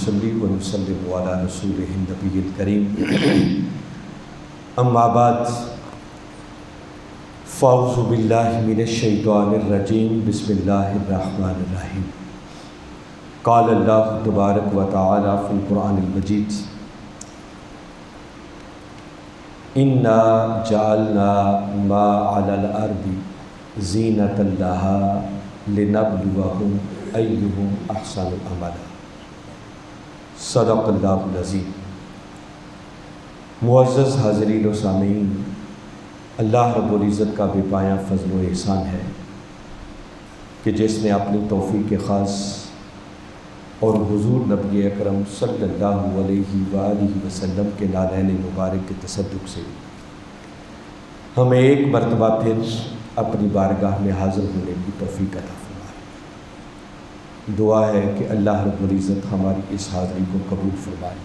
نصلی و نسلم علی رسولہ النبی الکریم اما بعد فاعوذ باللہ من الشیطان الرجیم بسم اللہ الرحمن الرحیم قال اللہ تبارک و تعالی فی القرآن المجید انا جعلنا ما علی الارض زینۃ لہا لنبلوہم ایہم احسن عملا۔ صدق اللہ العظیم۔ معزز حاضرین و سامعین، اللہ رب العزت کا بے پایاں فضل و احسان ہے کہ جس نے اپنی توفیق خاص اور حضور نبی اکرم صلی اللہ علیہ وآلہ وسلم کے نالین مبارک کے تصدق سے ہمیں ایک مرتبہ پھر اپنی بارگاہ میں حاضر ہونے کی توفیق عطا فرمائے۔ دعا ہے کہ اللہ رب العزت ہماری اس حاضری کو قبول فرمائے۔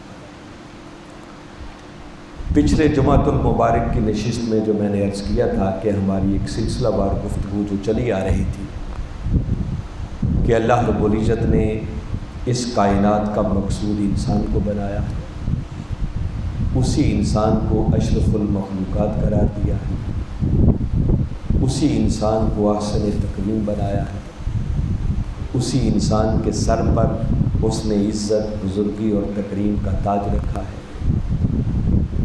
پچھلے جمعۃ المبارک کی نشست میں جو میں نے عرض کیا تھا کہ ہماری ایک سلسلہ وار گفتگو جو چلی آ رہی تھی کہ اللہ رب العزت نے اس کائنات کا مقصود انسان کو بنایا ہے، اسی انسان کو اشرف المخلوقات قرار دیا ہے، اسی انسان کو احسن تقویم بنایا ہے، اسی انسان کے سر پر اس نے عزت، بزرگی اور تکریم کا تاج رکھا ہے،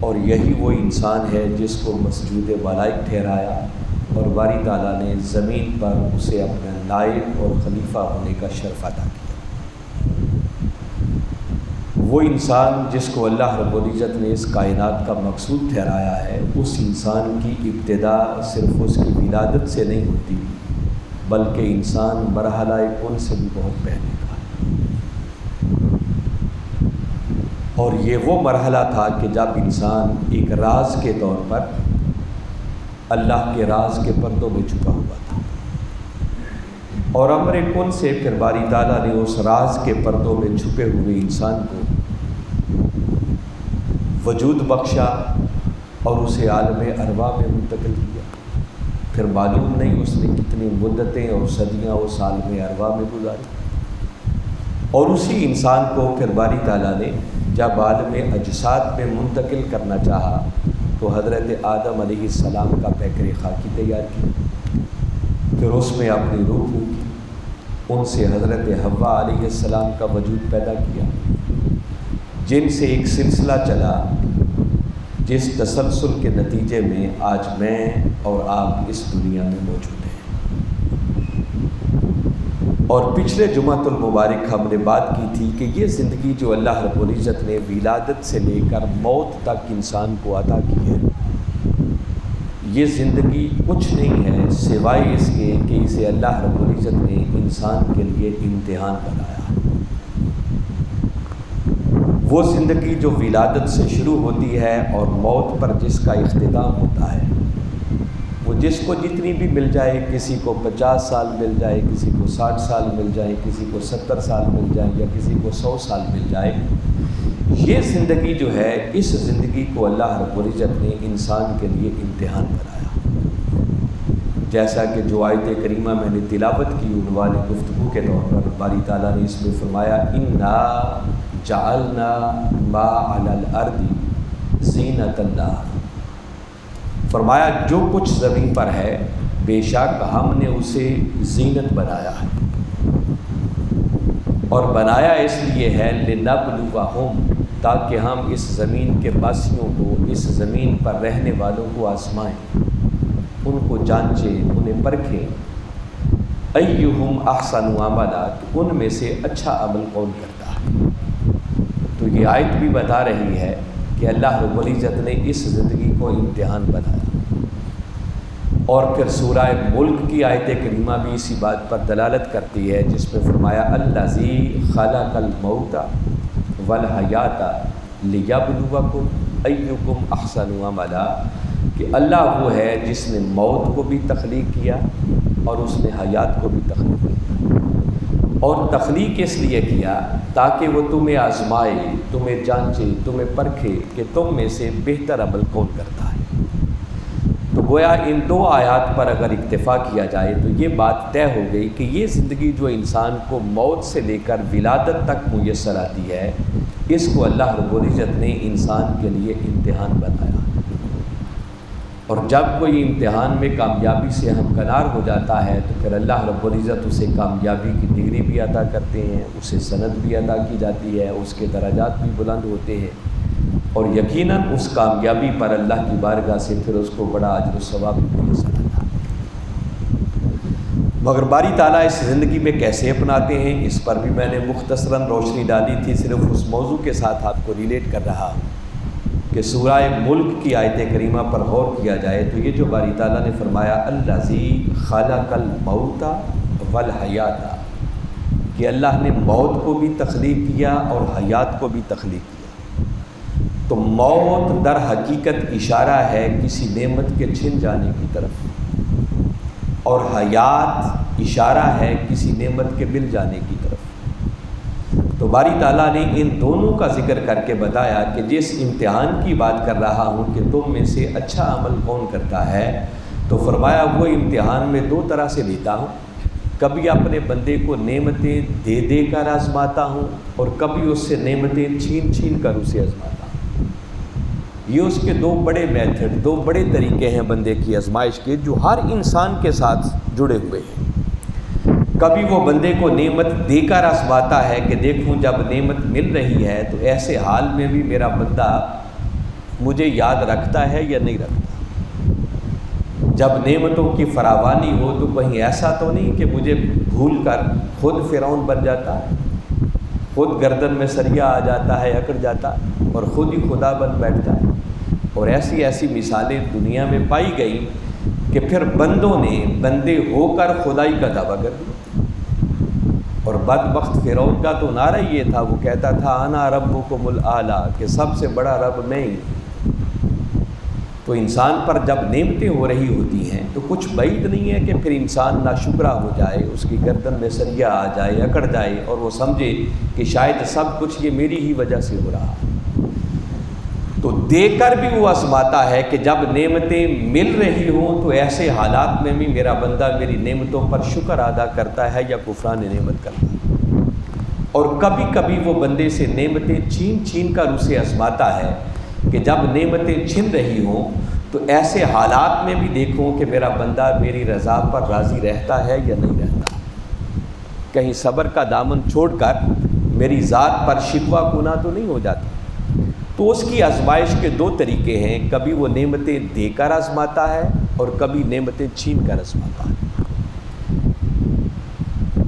اور یہی وہ انسان ہے جس کو مسجود ملائک ٹھہرایا اور باری تعالیٰ نے زمین پر اسے اپنا نائب اور خلیفہ ہونے کا شرف عطا کیا۔ وہ انسان جس کو اللہ رب العزت نے اس کائنات کا مقصود ٹھہرایا ہے، اس انسان کی ابتدا صرف اس کی ولادت سے نہیں ہوتی بلکہ انسان مرحلہ کن سے بھی بہت پہلے کا ہے، اور یہ وہ مرحلہ تھا کہ جب انسان ایک راز کے طور پر اللہ کے راز کے پردوں میں چھپا ہوا تھا، اور امر کن سے پھر باری تعالیٰ نے اس راز کے پردوں میں چھپے ہوئے انسان کو وجود بخشا اور اسے عالم ارواح میں منتقل کیا۔ پھر معلوم نہیں اس نے کتنی مدتیں اور صدیاں اس عالم ارواح میں گزاری، اور اسی انسان کو پھر باری تعالیٰ نے جب عالم اجساد میں منتقل کرنا چاہا تو حضرت آدم علیہ السلام کا پیکر خاکی تیار کیا، پھر اس میں اپنی روح پھونکی، ان سے حضرت حوا علیہ السلام کا وجود پیدا کیا، جن سے ایک سلسلہ چلا جس تسلسل کے نتیجے میں آج میں اور آپ اس دنیا میں موجود ہیں۔ اور پچھلے جمعۃ المبارک ہم نے بات کی تھی کہ یہ زندگی جو اللہ رب العزت نے ولادت سے لے کر موت تک انسان کو عطا کی ہے، یہ زندگی کچھ نہیں ہے سوائے اس کے کہ اسے اللہ رب العزت نے انسان کے لیے امتحان بنایا۔ وہ زندگی جو ولادت سے شروع ہوتی ہے اور موت پر جس کا اختتام ہوتا ہے، وہ جس کو جتنی بھی مل جائے، کسی کو 50 سال مل جائے، کسی کو 60 سال مل جائے، کسی کو 70 سال مل جائے، یا کسی کو 100 سال مل جائے، یہ زندگی جو ہے، اس زندگی کو اللہ رب العزت نے انسان کے لیے امتحان بنایا۔ جیسا کہ جو آیت کریمہ میں نے تلاوت کی عنوان گفتگو کے طور پر، باری تعالیٰ نے اس میں فرمایا انا جعلنا ما علی الارض زینۃ لہا، فرمایا جو کچھ زمین پر ہے بے شک ہم نے اسے زینت بنایا ہے، اور بنایا اس لیے ہے لنبلوہم، تاکہ ہم اس زمین کے باسیوں کو، اس زمین پر رہنے والوں کو آزمائیں، ان کو جانچیں، انہیں پرکھیں، ایہم احسن عملا، ان میں سے اچھا عمل کون کرتا ہے۔ تو یہ آیت بھی بتا رہی ہے کہ اللہ رب العزت نے اس زندگی کو امتحان بنایا، اور پھر سورہ ملک کی آیت کریمہ بھی اسی بات پر دلالت کرتی ہے، جس میں فرمایا الذی خلق الموت والحیات لیبلوکم ایکم احسن عملا، کہ اللہ وہ ہے جس نے موت کو بھی تخلیق کیا اور اس نے حیات کو بھی تخلیق کیا، اور تخلیق اس لیے کیا تاکہ وہ تمہیں آزمائے، تمہیں جانچے، تمہیں پرکھے کہ تم میں سے بہتر عمل کون کرتا ہے۔ تو گویا ان دو آیات پر اگر اکتفا کیا جائے تو یہ بات طے ہو گئی کہ یہ زندگی جو انسان کو موت سے لے کر ولادت تک میسر آتی ہے، اس کو اللہ رب العزت نے انسان کے لیے امتحان بنایا، اور جب کوئی امتحان میں کامیابی سے ہمکنار ہو جاتا ہے تو پھر اللہ رب العزت اسے کامیابی کی ڈگری بھی عطا کرتے ہیں، اسے سند بھی عطا کی جاتی ہے، اس کے درجات بھی بلند ہوتے ہیں، اور یقیناً اس کامیابی پر اللہ کی بارگاہ سے پھر اس کو بڑا اجر و ثواب بھی میسر آتا ہے۔ مگر باری تعالیٰ اس زندگی میں کیسے اپناتے ہیں، اس پر بھی میں نے مختصراً روشنی ڈالی تھی، صرف اس موضوع کے ساتھ آپ کو ریلیٹ کر رہا ہوں کہ سورہ ملک کی آیت کریمہ پر غور کیا جائے تو یہ جو باری تعالیٰ نے فرمایا الذی خلق الموت والحیات، کہ اللہ نے موت کو بھی تخلیق کیا اور حیات کو بھی تخلیق کیا۔ تو موت در حقیقت اشارہ ہے کسی نعمت کے چھن جانے کی طرف، اور حیات اشارہ ہے کسی نعمت کے مل جانے کی طرف۔ تو باری تعالیٰ نے ان دونوں کا ذکر کر کے بتایا کہ جس امتحان کی بات کر رہا ہوں کہ تم میں سے اچھا عمل کون کرتا ہے، تو فرمایا وہ امتحان میں دو طرح سے لیتا ہوں، کبھی اپنے بندے کو نعمتیں دے دے کر آزماتا ہوں، اور کبھی اس سے نعمتیں چھین چھین کر اسے آزماتا ہوں۔ یہ اس کے دو بڑے میتھڈ، دو بڑے طریقے ہیں بندے کی آزمائش کے، جو ہر انسان کے ساتھ جڑے ہوئے ہیں۔ کبھی وہ بندے کو نعمت دے کر آزماتا ہے کہ دیکھوں جب نعمت مل رہی ہے تو ایسے حال میں بھی میرا بندہ مجھے یاد رکھتا ہے یا نہیں رکھتا، جب نعمتوں کی فراوانی ہو تو کہیں ایسا تو نہیں کہ مجھے بھول کر خود فرعون بن جاتا ہے، خود گردن میں سریا آ جاتا ہے، اکڑ جاتا ہے اور خود ہی خدا بن بیٹھتا ہے۔ اور ایسی ایسی مثالیں دنیا میں پائی گئی کہ پھر بندوں نے بندے ہو کر خدائی کا دعویٰ کر دیا، اور بدبخت فرعون کا تو نعرہ یہ تھا، وہ کہتا تھا انا ربکم الاعلیٰ، کہ سب سے بڑا رب میں ہی۔ تو انسان پر جب نعمتیں ہو رہی ہوتی ہیں تو کچھ بعید نہیں ہے کہ پھر انسان ناشکرا ہو جائے، اس کی گردن میں سریا آ جائے، اکڑ جائے، اور وہ سمجھے کہ شاید سب کچھ یہ میری ہی وجہ سے ہو رہا ہے۔ تو دے کر بھی وہ آزماتا ہے کہ جب نعمتیں مل رہی ہوں تو ایسے حالات میں بھی میرا بندہ میری نعمتوں پر شکر ادا کرتا ہے یا کفران نعمت کرتا ہے، اور کبھی کبھی وہ بندے سے نعمتیں چھین چھین کر اسے آزماتا ہے کہ جب نعمتیں چھن رہی ہوں تو ایسے حالات میں بھی دیکھوں کہ میرا بندہ میری رضا پر راضی رہتا ہے یا نہیں رہتا، کہیں صبر کا دامن چھوڑ کر میری ذات پر شکوہ کنا تو نہیں ہو جاتا۔ تو اس کی آزمائش کے دو طریقے ہیں، کبھی وہ نعمتیں دے کر آزماتا ہے اور کبھی نعمتیں چھین کر آزماتا ہے۔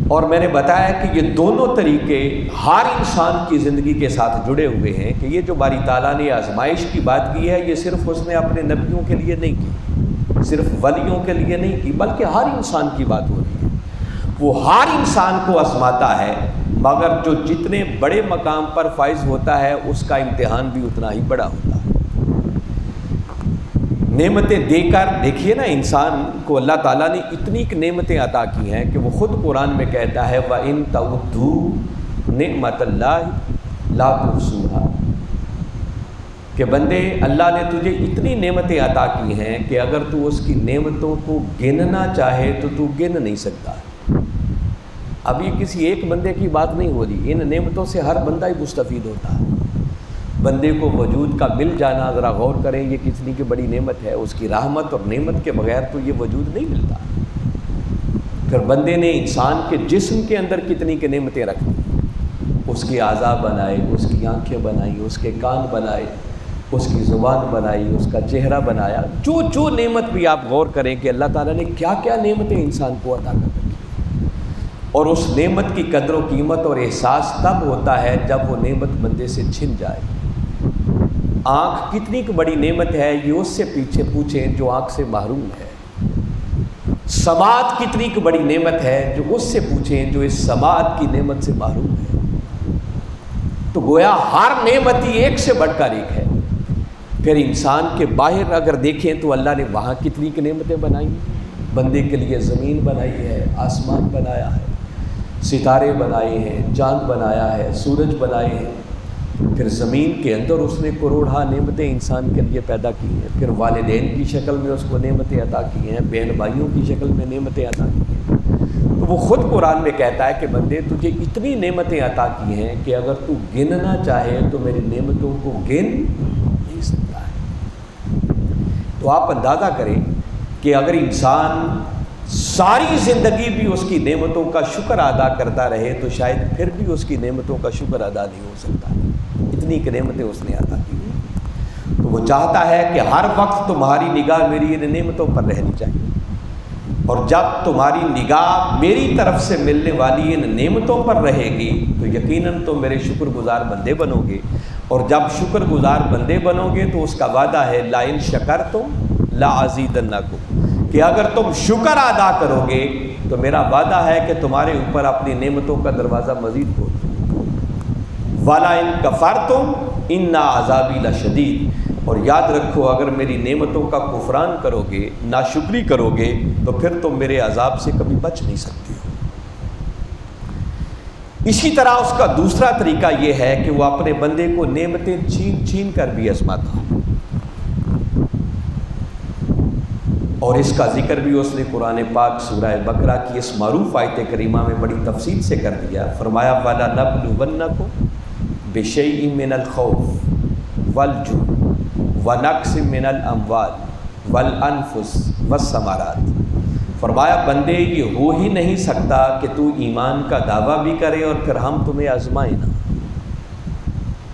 اور میں نے بتایا کہ یہ دونوں طریقے ہر انسان کی زندگی کے ساتھ جڑے ہوئے ہیں، کہ یہ جو باری تعالیٰ نے آزمائش کی بات کی ہے یہ صرف اس نے اپنے نبیوں کے لیے نہیں کی، صرف ولیوں کے لیے نہیں کی، بلکہ ہر انسان کی بات ہو رہی ہے۔ وہ ہر انسان کو آزماتا ہے، مگر جو جتنے بڑے مقام پر فائز ہوتا ہے اس کا امتحان بھی اتنا ہی بڑا ہوتا ہے۔ نعمتیں دے کر دیکھیے نا، انسان کو اللہ تعالیٰ نے اتنی نعمتیں عطا کی ہیں کہ وہ خود قرآن میں کہتا ہے وَإِن تَعُدُّوا نِعْمَتَ اللَّهِ لَا تُحْصُوهَا، کہ بندے اللہ نے تجھے اتنی نعمتیں عطا کی ہیں کہ اگر تو اس کی نعمتوں کو گننا چاہے تو تو گن نہیں سکتا۔ اب یہ کسی ایک بندے کی بات نہیں ہو رہی، ان نعمتوں سے ہر بندہ ہی مستفید ہوتا ہے۔ بندے کو وجود کا مل جانا، ذرا غور کریں، یہ کتنی کی بڑی نعمت ہے، اس کی رحمت اور نعمت کے بغیر تو یہ وجود نہیں ملتا۔ پھر بندے نے انسان کے جسم کے اندر کتنی کی نعمتیں رکھی، اس کی اعضاء بنائے، اس کی آنکھیں بنائی، اس کے کان بنائے، اس کی زبان بنائی، اس کا چہرہ بنایا، جو نعمت بھی آپ غور کریں کہ اللہ تعالیٰ نے کیا کیا نعمتیں انسان کو عطا کر رکھی، اور اس نعمت کی قدر و قیمت اور احساس تب ہوتا ہے جب وہ نعمت بندے سے چھن جائے۔ آنکھ کتنی کی بڑی نعمت ہے یہ اس سے پیچھے پوچھیں جو آنکھ سے محروم ہے۔ سماعت کتنی کی بڑی نعمت ہے جو اس سے پوچھیں جو اس سماعت کی نعمت سے محروم ہے۔ تو گویا ہر نعمت ہی ایک سے بڑھ کر ایک ہے۔ پھر انسان کے باہر اگر دیکھیں تو اللہ نے وہاں کتنی کی نعمتیں بنائی، بندے کے لیے زمین بنائی ہے، آسمان بنایا ہے، ستارے بنائے ہیں، چاند بنایا ہے، سورج بنائے ہیں، پھر زمین کے اندر اس نے کروڑہ نعمتیں انسان کے لیے پیدا کی ہیں، پھر والدین کی شکل میں اس کو نعمتیں عطا کی ہیں، بہن بھائیوں کی شکل میں نعمتیں عطا کی ہیں۔ تو وہ خود قرآن میں کہتا ہے کہ بندے تجھے اتنی نعمتیں عطا کی ہیں کہ اگر تو گننا چاہے تو میری نعمتوں کو گن نہیں سکتا ہے۔ تو آپ اندازہ کریں کہ اگر انسان ساری زندگی بھی اس کی نعمتوں کا شکر ادا کرتا رہے تو شاید پھر بھی اس کی نعمتوں کا شکر ادا نہیں ہو سکتا، اتنی کہ نعمتیں اس نے عطا کی ہیں۔ تو وہ چاہتا ہے کہ ہر وقت تمہاری نگاہ میری ان نعمتوں پر رہنی چاہیے، اور جب تمہاری نگاہ میری طرف سے ملنے والی ان نعمتوں پر رہے گی تو یقیناً تم میرے شکر گزار بندے بنو گے، اور جب شکر گزار بندے بنو گے تو اس کا وعدہ ہے لَإِن شَكَرْتُمْ لَأَزِيدَنَّكُمْ، کہ اگر تم شکر ادا کرو گے تو میرا وعدہ ہے کہ تمہارے اوپر اپنی نعمتوں کا دروازہ مزید کھول دوں۔ وَلَئِن كَفَرْتُمْ إِنَّ عَذَابِي لَشَدِيدٌ، اور یاد رکھو اگر میری نعمتوں کا کفران کرو گے، ناشکری کرو گے، تو پھر تم میرے عذاب سے کبھی بچ نہیں سکتے ہو۔ اسی طرح اس کا دوسرا طریقہ یہ ہے کہ وہ اپنے بندے کو نعمتیں چھین چھین کر بھی آزماتا ہے، اور اس کا ذکر بھی اس نے قرآن پاک سورہ بقرہ کی اس معروف آیت کریمہ میں بڑی تفصیل سے کر دیا۔ فرمایا وَلَنَبْلُوَنَّكُمْ بِشَيْءٍ مِّنَ الْخَوْفِ وَالْجُوعِ وَنَقْصٍ مِّنَ الْأَمْوَالِ وَالْأَنفُسِ وَالثَّمَرَاتِ، فرمایا بندے یہ ہو ہی نہیں سکتا کہ تو ایمان کا دعویٰ بھی کرے اور پھر ہم تمہیں آزمائیں نہ۔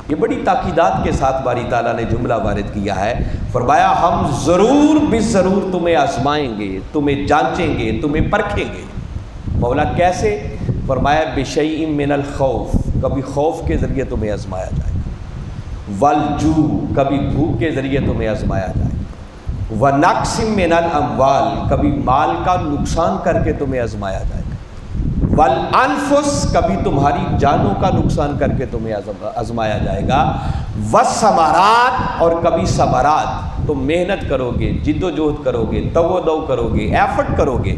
یہ بڑی تاکیدات کے ساتھ باری تعالیٰ نے جملہ وارد کیا ہے، فرمایا ہم ضرور ضرور تمہیں آزمائیں گے، تمہیں جانچیں گے، تمہیں پرکھیں گے۔ مولا کیسے؟ فرمایا بِشَيْءٍ مِّنَ الْخَوْفِ، کبھی خوف کے ذریعے تمہیں آزمایا جائے گا، وَالْجُوعِ، کبھی بھوک کے ذریعے تمہیں آزمایا جائے گا، وَنَقْصٍ مِّنَ الْأَمْوَالِ، کبھی مال کا نقصان کر کے تمہیں آزمایا جائے گا، وَالْأَنفُسِ، کبھی تمہاری جانوں کا نقصان کر کے تمہیں آزمایا جائے گا، وَالثَّمَرَاتِ، اور کبھی ثمرات، تم محنت کرو گے، جد و جہد کرو گے، تو و دو کرو گے، ایفرٹ کرو گے،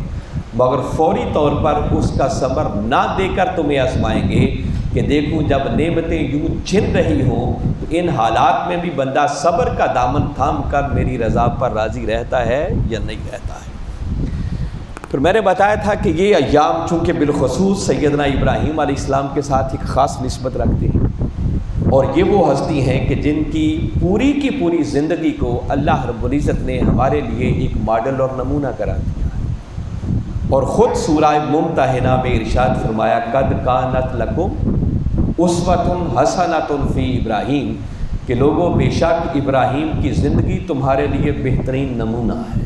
مگر فوری طور پر اس کا ثمر نہ دے کر تمہیں آزمائیں گے کہ دیکھوں جب نعمتیں یوں چھن رہی ہوں تو ان حالات میں بھی بندہ صبر کا دامن تھام کر میری رضا پر راضی رہتا ہے یا نہیں رہتا ہے۔ پھر میں نے بتایا تھا کہ یہ ایام چونکہ بالخصوص سیدنا ابراہیم علیہ السلام کے ساتھ ایک خاص نسبت رکھتے ہیں، اور یہ وہ ہستی ہیں کہ جن کی پوری زندگی کو اللہ رب العزت نے ہمارے لیے ایک ماڈل اور نمونہ قرار دیا ہے، اور خود سورہ ممتحنہ میں ارشاد فرمایا قد کانت لکم اسوۃ حسنۃ فی ابراہیم، کہ لوگوں بے شک ابراہیم کی زندگی تمہارے لیے بہترین نمونہ ہے،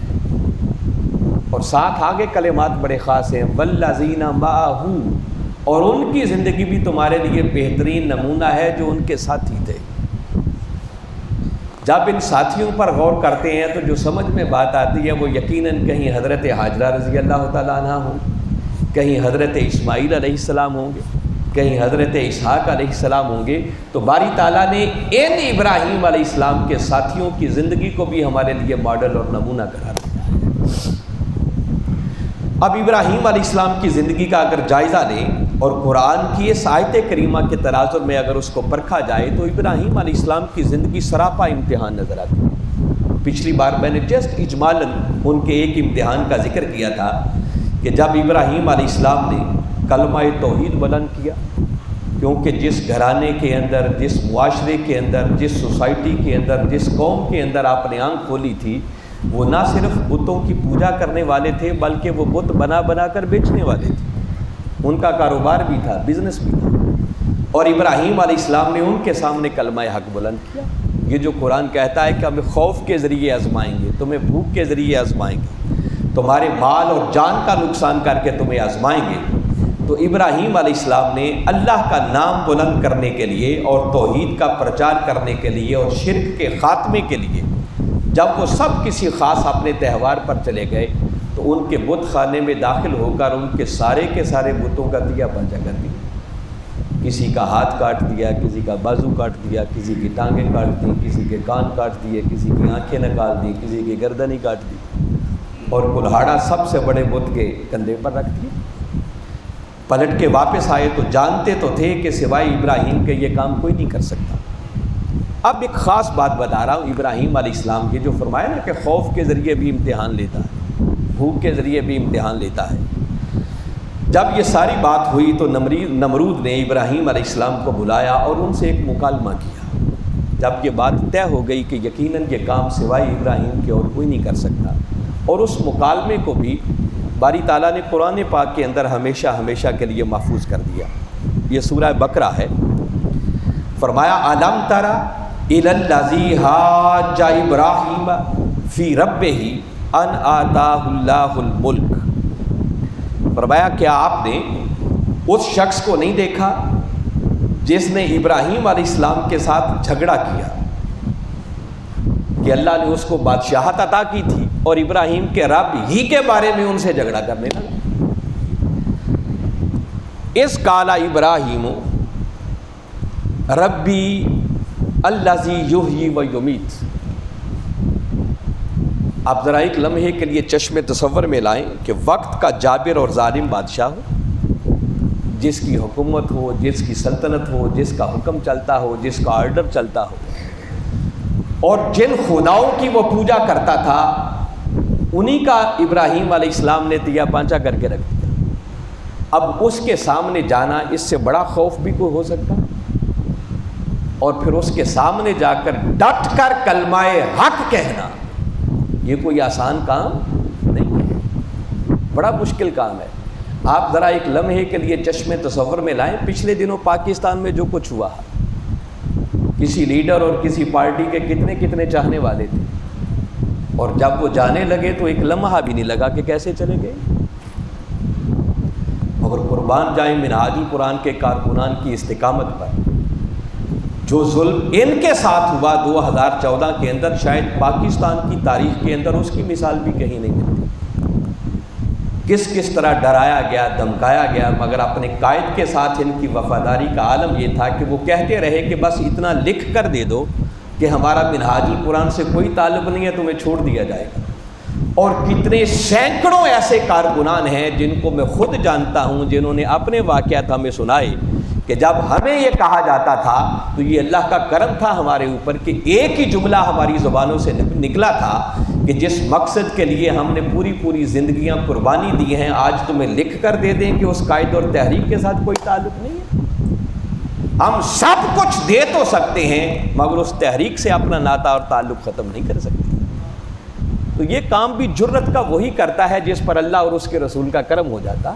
اور ساتھ آگے کلمات بڑے خاص ہیں والذین معہ، اور ان کی زندگی بھی تمہارے لیے بہترین نمونہ ہے جو ان کے ساتھی تھے۔ جب ان ساتھیوں پر غور کرتے ہیں تو جو سمجھ میں بات آتی ہے وہ یقیناً کہیں حضرت حاجرہ رضی اللہ تعالیٰ عنہ ہوں، کہیں حضرت اسماعیل علیہ السلام ہوں گے، کہیں حضرت اسحاق علیہ السلام ہوں گے۔ تو باری تعالیٰ نے ان ابراہیم علیہ السلام کے ساتھیوں کی زندگی کو بھی ہمارے لیے ماڈل اور نمونہ قرار دیا ہے۔ اب ابراہیم علیہ السلام کی زندگی کا اگر جائزہ لیں اور قرآن کی اس آیت کریمہ کے تناظر میں اگر اس کو پرکھا جائے تو ابراہیم علیہ السلام کی زندگی سراپا امتحان نظر آتی ہے۔ پچھلی بار میں نے جسٹ اجمالاً ان کے ایک امتحان کا ذکر کیا تھا کہ جب ابراہیم علیہ السلام نے کلمہ توحید بلند کیا، کیونکہ جس گھرانے کے اندر، جس معاشرے کے اندر، جس سوسائٹی کے اندر، جس قوم کے اندر آپ نے آنکھ کھولی تھی، وہ نہ صرف بتوں کی پوجا کرنے والے تھے بلکہ وہ بت بنا بنا کر بیچنے والے تھے، ان کا کاروبار بھی تھا، بزنس بھی تھا، اور ابراہیم علیہ السلام نے ان کے سامنے کلمہ حق بلند کیا۔ یہ جو قرآن کہتا ہے کہ ہمیں خوف کے ذریعے آزمائیں گے، تمہیں بھوک کے ذریعے آزمائیں گے، تمہارے مال اور جان کا نقصان کر کے تمہیں آزمائیں گے، تو ابراہیم علیہ السلام نے اللہ کا نام بلند کرنے کے لیے اور توحید کا پرچار کرنے کے لیے اور شرک کے خاتمے کے لیے جب وہ سب کسی خاص اپنے تہوار پر چلے گئے تو ان کے بت خانے میں داخل ہو کر ان کے سارے بتوں کا دیا پرچہ کر دیا، کسی کا ہاتھ کاٹ دیا، کسی کا بازو کاٹ دیا، کسی کی ٹانگیں کاٹ دی، کسی کے کان کاٹ دیے، کسی کی آنکھیں نکال دی، کسی کی گردنیں کاٹ دی، اور کلہاڑا سب سے بڑے بت کے کندھے پر رکھ دیا۔ پلٹ کے واپس آئے تو جانتے تو تھے کہ سوائے ابراہیم کے یہ کام کوئی نہیں کر سکتا، اب ایک خاص بات بتا رہا ہوں ابراہیم علیہ السلام کی، جو فرمایا نا کہ خوف کے ذریعے بھی امتحان لیتا ہے، بھوک کے ذریعے بھی امتحان لیتا ہے۔ جب یہ ساری بات ہوئی تو نمرود نے ابراہیم علیہ السلام کو بلایا اور ان سے ایک مکالمہ کیا۔ جب یہ بات طے ہو گئی کہ یقیناً یہ کام سوائے ابراہیم کے اور کوئی نہیں کر سکتا، اور اس مکالمے کو بھی باری تعالیٰ نے قرآن پاک کے اندر ہمیشہ ہمیشہ کے لیے محفوظ کر دیا۔ یہ سورہ بقرہ ہے۔ فرمایا الم تری الی الذی حاج ابراہیم فی ربہ ان آتاہ اللہ الملک۔ فرمایا کیا آپ نے اس شخص کو نہیں دیکھا جس نے ابراہیم علیہ السلام کے ساتھ جھگڑا کیا کہ اللہ نے اس کو بادشاہت عطا کی تھی اور ابراہیم کے رب ہی کے بارے میں ان سے جھگڑا کرنے لگا۔ اس قال ابراہیم ربی الذی یحیی و یمیت۔ آپ ذرا ایک لمحے کے لیے چشم تصور میں لائیں کہ وقت کا جابر اور ظالم بادشاہ ہو، جس کی حکومت ہو، جس کی سلطنت ہو، جس کا حکم چلتا ہو، جس کا آرڈر چلتا ہو، اور جن خداؤں کی وہ پوجا کرتا تھا انہی کا ابراہیم علیہ السلام نے دیا پانچا کر کے رکھ دیا۔ اب اس کے سامنے جانا، اس سے بڑا خوف بھی کوئی ہو سکتا؟ اور پھر اس کے سامنے جا کر ڈٹ کر کلمہ حق کہنا، یہ کوئی آسان کام نہیں ہے، بڑا مشکل کام ہے۔ آپ ذرا ایک لمحے کے لیے چشم تصور میں لائیں، پچھلے دنوں پاکستان میں جو کچھ ہوا، کسی لیڈر اور کسی پارٹی کے کتنے کتنے چاہنے والے تھے، اور جب وہ جانے لگے تو ایک لمحہ بھی نہیں لگا کہ کیسے چلے گئے۔ مگر قربان جائیں منہاج القرآن کے کارکنان کی استقامت پر۔ جو ظلم ان کے ساتھ ہوا 2014 کے اندر، شاید پاکستان کی تاریخ کے اندر اس کی مثال بھی کہیں نہیں ملتی۔ کس طرح ڈرایا گیا، دھمکایا گیا، مگر اپنے قائد کے ساتھ ان کی وفاداری کا عالم یہ تھا کہ وہ کہتے رہے کہ بس اتنا لکھ کر دے دو کہ ہمارا منہاج القرآن سے کوئی تعلق نہیں ہے، تمہیں چھوڑ دیا جائے گا۔ اور کتنے سینکڑوں ایسے کارکنان ہیں جن کو میں خود جانتا ہوں، جنہوں نے اپنے واقعات ہمیں سنائے کہ جب ہمیں یہ کہا جاتا تھا تو یہ اللہ کا کرم تھا ہمارے اوپر کہ ایک ہی جملہ ہماری زبانوں سے نکلا تھا کہ جس مقصد کے لیے ہم نے پوری زندگیاں قربانی دی ہیں، آج تمہیں لکھ کر دے دیں کہ اس قائد اور تحریک کے ساتھ کوئی تعلق نہیں ہے۔ ہم سب کچھ دے تو سکتے ہیں مگر اس تحریک سے اپنا ناطہ اور تعلق ختم نہیں کر سکتے۔ تو یہ کام بھی جرت کا وہی کرتا ہے جس پر اللہ اور اس کے رسول کا کرم ہو جاتا۔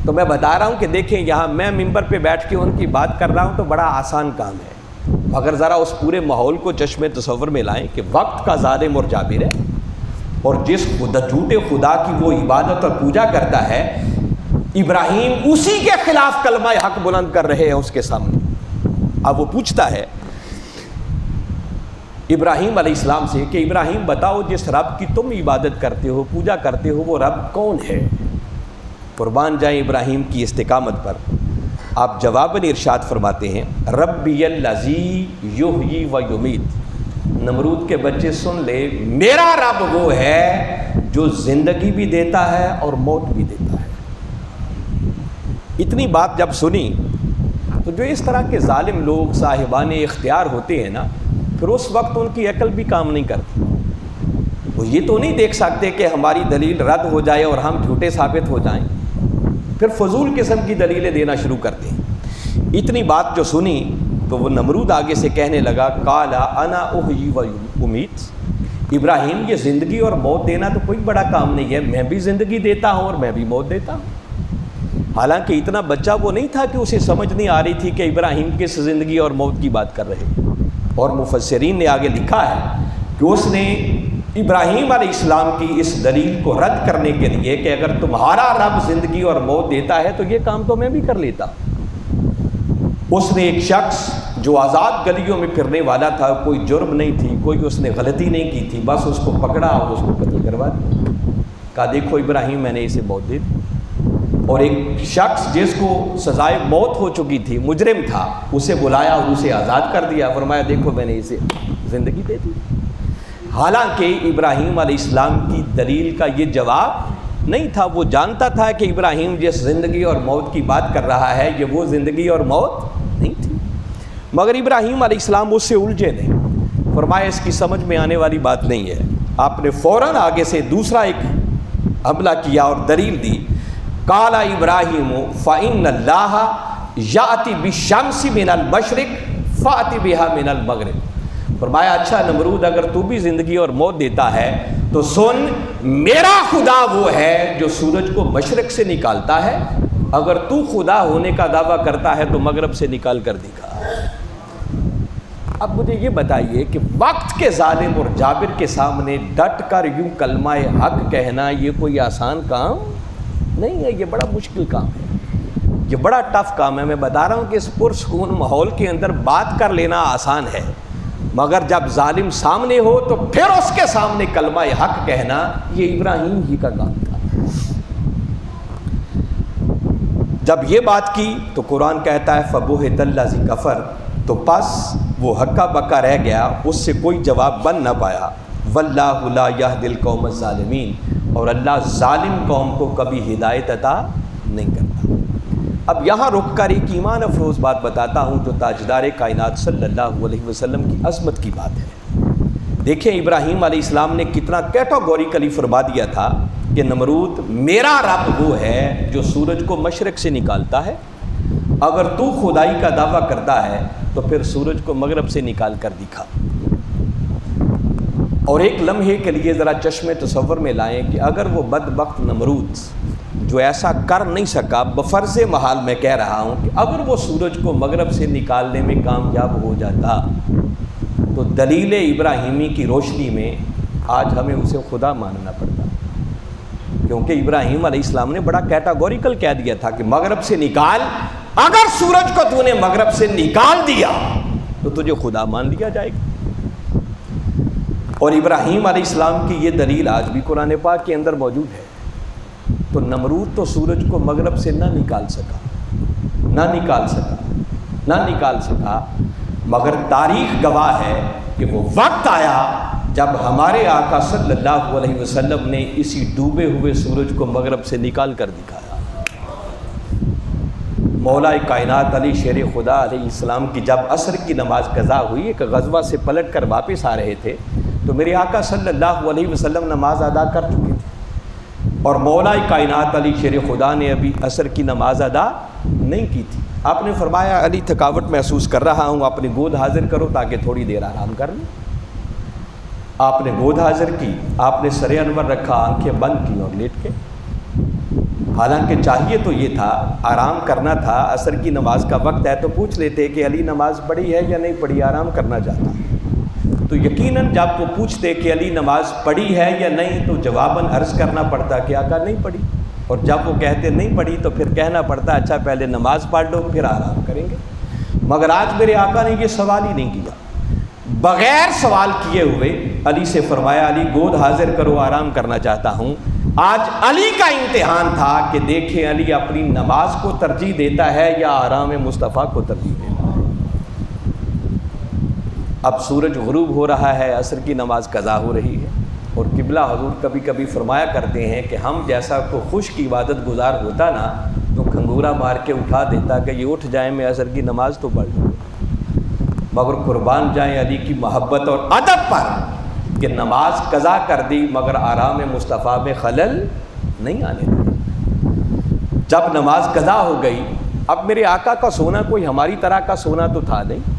تو میں بتا رہا ہوں کہ دیکھیں یہاں میں ممبر پہ بیٹھ کے ان کی بات کر رہا ہوں تو بڑا آسان کام ہے، مگر ذرا اس پورے ماحول کو چشم تصور میں لائیں کہ وقت کا ظالم اور جابر ہے، اور جس جھوٹے خدا کی وہ عبادت اور پوجا کرتا ہے، ابراہیم اسی کے خلاف کلمہ حق بلند کر رہے ہیں اس کے سامنے۔ اب وہ پوچھتا ہے ابراہیم علیہ السلام سے کہ ابراہیم بتاؤ جس رب کی تم عبادت کرتے ہو، پوجا کرتے ہو، وہ رب کون ہے؟ قربان جائیں ابراہیم کی استقامت پر۔ آپ جواباً ارشاد فرماتے ہیں ربی الذی یحیی و یمیت۔ نمرود کے بچے سن لے، میرا رب وہ ہے جو زندگی بھی دیتا ہے اور موت بھی دیتا ہے۔ اتنی بات جب سنی تو جو اس طرح کے ظالم لوگ صاحبان اختیار ہوتے ہیں نا، پھر اس وقت ان کی عقل بھی کام نہیں کرتی۔ وہ یہ تو نہیں دیکھ سکتے کہ ہماری دلیل رد ہو جائے اور ہم جھوٹے ثابت ہو جائیں، پھر فضول قسم کی دلیلیں دینا شروع کرتے ہیں۔ اتنی بات جو سنی تو وہ نمرود آگے سے کہنے لگا قال انا احیی و امیت، ابراہیم یہ زندگی اور موت دینا تو کوئی بڑا کام نہیں ہے، میں بھی زندگی دیتا ہوں اور میں بھی موت دیتا ہوں۔ حالانکہ اتنا بچہ وہ نہیں تھا کہ اسے سمجھ نہیں آ رہی تھی کہ ابراہیم کس زندگی اور موت کی بات کر رہے ہیں۔ اور مفسرین نے آگے لکھا ہے کہ اس نے ابراہیم علیہ السلام کی اس دلیل کو رد کرنے کے لیے کہ اگر تمہارا رب زندگی اور موت دیتا ہے تو یہ کام تو میں بھی کر لیتا۔ اس نے ایک شخص جو آزاد گلیوں میں پھرنے والا تھا، کوئی جرم نہیں تھی، کوئی اس نے غلطی نہیں کی تھی، بس اس کو پکڑا اور اس کو قتل کروا دیا۔ کہا دیکھو ابراہیم میں نے اسے موت دے دی۔ اور ایک شخص جس کو سزائے موت ہو چکی تھی، مجرم تھا، اسے بلایا اور اسے آزاد کر دیا، فرمایا دیکھو میں نے اسے زندگی دے دی۔ حالانکہ ابراہیم علیہ السلام کی دلیل کا یہ جواب نہیں تھا، وہ جانتا تھا کہ ابراہیم جس زندگی اور موت کی بات کر رہا ہے یہ وہ زندگی اور موت نہیں تھی۔ مگر ابراہیم علیہ السلام اس سے الجھے نہیں، فرمایا اس کی سمجھ میں آنے والی بات نہیں ہے۔ آپ نے فوراً آگے سے دوسرا ایک حملہ کیا اور دلیل دی، قال ابراہیم فإن اللہ یأتی بالشمس من المشرق فأتی بہا من المغرب۔ فرمایا اچھا نمرود، اگر تو بھی زندگی اور موت دیتا ہے تو سن، میرا خدا وہ ہے جو سورج کو مشرق سے نکالتا ہے، اگر تو خدا ہونے کا دعویٰ کرتا ہے تو مغرب سے نکال کر دکھا۔ اب مجھے یہ بتائیے کہ وقت کے ظالم اور جابر کے سامنے ڈٹ کر یوں کلمہ حق کہنا یہ کوئی آسان کام نہیں ہے، یہ بڑا مشکل کام ہے، یہ بڑا ٹف کام ہے۔ میں بتا رہا ہوں کہ اس پرسکون ماحول کے اندر بات کر لینا آسان ہے، مگر جب ظالم سامنے ہو تو پھر اس کے سامنے کلمہ حق کہنا یہ ابراہیم ہی کا کام تھا۔ جب یہ بات کی تو قرآن کہتا ہے فَبُہِتَ الَّذِي كَفَرَ، تو پس وہ ہکا بکا رہ گیا، اس سے کوئی جواب بن نہ پایا۔ وَاللَّهُ لَا يَهْدِي الْقَوْمَ الظَّالِمِينَ، اور اللہ ظالم قوم کو کبھی ہدایت عطا نہیں کرتا۔ اب یہاں رک کر ایک ایمان افروز بات بتاتا ہوں جو تاجدار کائنات صلی اللہ علیہ وسلم کی عظمت کی بات ہے۔ دیکھیں ابراہیم علیہ السلام نے کتنا کیٹاگوریکلی فرما دیا تھا کہ نمرود میرا رب وہ ہے جو سورج کو مشرق سے نکالتا ہے، اگر تو خدائی کا دعویٰ کرتا ہے تو پھر سورج کو مغرب سے نکال کر دکھا۔ اور ایک لمحے کے لیے ذرا چشم تصور میں لائیں کہ اگر وہ بدبخت نمرود جو ایسا کر نہیں سکا، بفرض محال میں کہہ رہا ہوں کہ اگر وہ سورج کو مغرب سے نکالنے میں کامیاب ہو جاتا تو دلیل ابراہیمی کی روشنی میں آج ہمیں اسے خدا ماننا پڑتا، کیونکہ ابراہیم علیہ السلام نے بڑا کیٹاگوریکل کہہ دیا تھا کہ مغرب سے نکال، اگر سورج کو تو نے مغرب سے نکال دیا تو تجھے خدا مان لیا جائے گا۔ اور ابراہیم علیہ السلام کی یہ دلیل آج بھی قرآن پاک کے اندر موجود ہے۔ تو نمرود تو سورج کو مغرب سے نہ نکال سکا، مگر تاریخ گواہ ہے کہ وہ وقت آیا جب ہمارے آقا صلی اللہ علیہ وسلم نے اسی ڈوبے ہوئے سورج کو مغرب سے نکال کر دکھایا۔ مولا کائنات علی شیر خدا علیہ السلام کی جب عصر کی نماز قضا ہوئی، ایک غزوہ سے پلٹ کر واپس آ رہے تھے تو میرے آقا صلی اللہ علیہ وسلم نماز ادا کر چکے تھے، اور مولا کائنات علی شیر خدا نے ابھی عصر کی نماز ادا نہیں کی تھی۔ آپ نے فرمایا علی تھکاوٹ محسوس کر رہا ہوں، اپنی گود حاضر کرو تاکہ تھوڑی دیر آرام کر لیں۔ آپ نے گود حاضر کی، آپ نے سر انور رکھا، آنکھیں بند کی اور لیٹ کے، حالانکہ چاہیے تو یہ تھا، آرام کرنا تھا، عصر کی نماز کا وقت ہے تو پوچھ لیتے کہ علی نماز پڑھی ہے یا نہیں پڑھی، آرام کرنا چاہتا۔ تو یقیناً جب وہ پوچھتے کہ علی نماز پڑھی ہے یا نہیں تو جواباً عرض کرنا پڑتا کہ آقا نہیں پڑھی، اور جب وہ کہتے نہیں پڑھی تو پھر کہنا پڑتا اچھا پہلے نماز پڑھ لو پھر آرام کریں گے۔ مگر آج میرے آقا نے یہ سوال ہی نہیں کیا، بغیر سوال کیے ہوئے علی سے فرمایا علی گود حاضر کرو، آرام کرنا چاہتا ہوں۔ آج علی کا امتحان تھا کہ دیکھیں علی اپنی نماز کو ترجیح دیتا ہے یا آرام مصطفیٰ کو ترجیح دیتا ہے۔ اب سورج غروب ہو رہا ہے، عصر کی نماز قضا ہو رہی ہے، اور قبلہ حضور کبھی کبھی فرمایا کرتے ہیں کہ ہم جیسا کو خوش کی عبادت گزار ہوتا نا تو کھنگورا مار کے اٹھا دیتا کہ یہ اٹھ جائیں، میں عصر کی نماز تو پڑھ لوں۔ مگر قربان جائیں علی کی محبت اور ادب پر کہ نماز قضا کر دی مگر آرام مصطفیٰ میں خلل نہیں آنے دیا۔ جب نماز قضا ہو گئی، اب میرے آقا کا سونا کوئی ہماری طرح کا سونا تو تھا نہیں،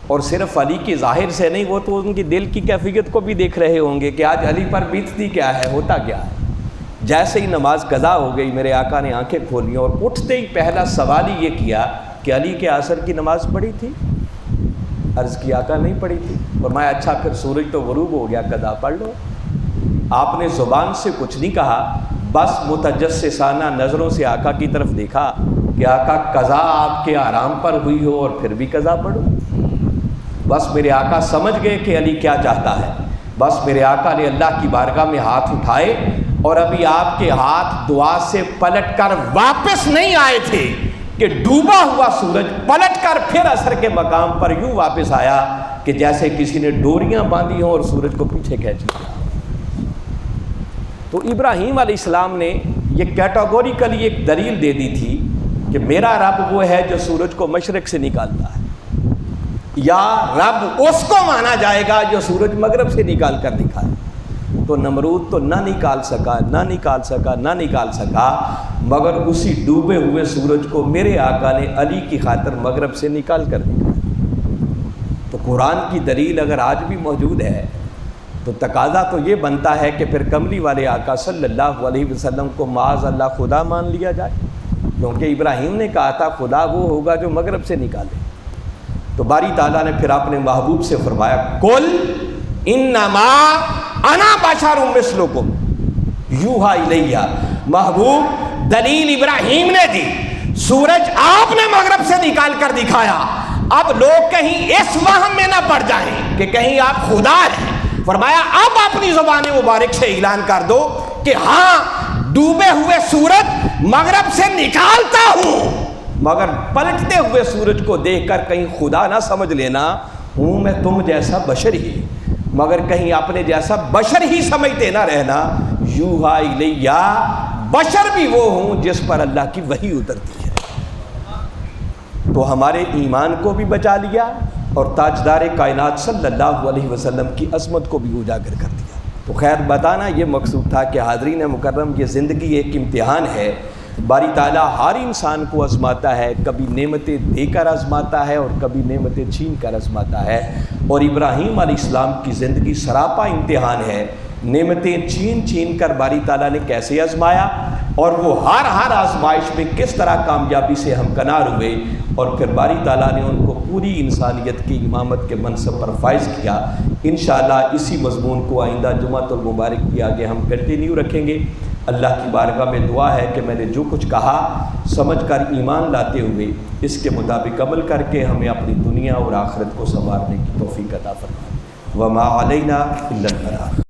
اور صرف علی کی ظاہر سے نہیں، وہ تو ان کی دل کی کیفیت کو بھی دیکھ رہے ہوں گے کہ آج علی پر بیتتی کیا ہے، ہوتا کیا ہے۔ جیسے ہی نماز قضا ہو گئی میرے آقا نے آنکھیں کھولیں اور اٹھتے ہی پہلا سوال ہی یہ کیا کہ علی کے عصر کی نماز پڑھی تھی؟ عرض کی آقا نہیں پڑھی تھی۔ فرمایا اچھا پھر سورج تو غروب ہو گیا، قضا پڑھ لو۔ آپ نے زبان سے کچھ نہیں کہا، بس متجسسانہ نظروں سے آقا کی طرف دیکھا کہ آقا قضا آپ کے آرام پر ہوئی ہو اور پھر بھی قضا پڑھو۔ بس میرے آقا سمجھ گئے کہ علی کیا چاہتا ہے۔ بس میرے آقا نے اللہ کی بارگاہ میں ہاتھ اٹھائے، اور ابھی آپ کے ہاتھ دعا سے پلٹ کر واپس نہیں آئے تھے کہ ڈوبا ہوا سورج پلٹ کر پھر عصر کے مقام پر یوں واپس آیا کہ جیسے کسی نے ڈوریاں باندھی ہوں اور سورج کو پیچھے کھینچ لیا۔ تو ابراہیم علیہ السلام نے یہ کیٹاگوریکلی ایک دلیل دے دی تھی کہ میرا رب وہ ہے جو سورج کو مشرق سے نکالتا ہے، یا رب اس کو مانا جائے گا جو سورج مغرب سے نکال کر دکھائے. تو نمرود تو نہ نکال سکا مگر اسی ڈوبے ہوئے سورج کو میرے آقا نے علی کی خاطر مغرب سے نکال کر دکھایا. تو قرآن کی دلیل اگر آج بھی موجود ہے تو تقاضا تو یہ بنتا ہے کہ پھر کملی والے آقا صلی اللہ علیہ وسلم کو معاذ اللہ خدا مان لیا جائے، کیونکہ ابراہیم نے کہا تھا خدا وہ ہوگا جو مغرب سے نکالے. تو باری تعالیٰ نے پھر اپنے محبوب سے فرمایا قل انما انا بشر مثلکم یوحی الیہ. محبوب دلیل ابراہیم نے دی، سورج آپ نے مغرب سے نکال کر دکھایا. اب لوگ کہیں اس وہم میں نہ پڑ جائیں کہ کہیں آپ خدا ہیں. فرمایا اب اپنی زبان مبارک سے اعلان کر دو کہ ہاں ڈوبے ہوئے سورج مغرب سے نکالتا ہوں، مگر پلٹتے ہوئے سورج کو دیکھ کر کہیں خدا نہ سمجھ لینا، ہوں میں تم جیسا بشر ہی، مگر کہیں اپنے جیسا بشر ہی سمجھتے نہ رہنا. یوحی الیہ، بشر بھی وہ ہوں جس پر اللہ کی وحی اترتی ہے. تو ہمارے ایمان کو بھی بچا لیا اور تاجدار کائنات صلی اللہ علیہ وسلم کی عظمت کو بھی اجاگر کر دیا. تو خیر بتانا یہ مقصود تھا کہ حاضرین مکرم، یہ زندگی ایک امتحان ہے. باری تعالیٰ ہر انسان کو آزماتا ہے، کبھی نعمتیں دے کر آزماتا ہے اور کبھی نعمتیں چھین کر آزماتا ہے. اور ابراہیم علیہ السلام کی زندگی سراپا امتحان ہے. نعمتیں چھین کر باری تعالیٰ نے کیسے آزمایا اور وہ ہر آزمائش میں کس طرح کامیابی سے ہمکنار ہوئے، اور پھر باری تعالیٰ نے ان کو پوری انسانیت کی امامت کے منصب پر فائز کیا. انشاءاللہ اسی مضمون کو آئندہ جمعۃ المبارک کی آگے ہم کنٹینیو رکھیں گے. اللہ کی بارگاہ میں دعا ہے کہ میں نے جو کچھ کہا سمجھ کر ایمان لاتے ہوئے اس کے مطابق عمل کر کے ہمیں اپنی دنیا اور آخرت کو سنوارنے کی توفیق عطا فرمائے. وما علینا الا البلاغ.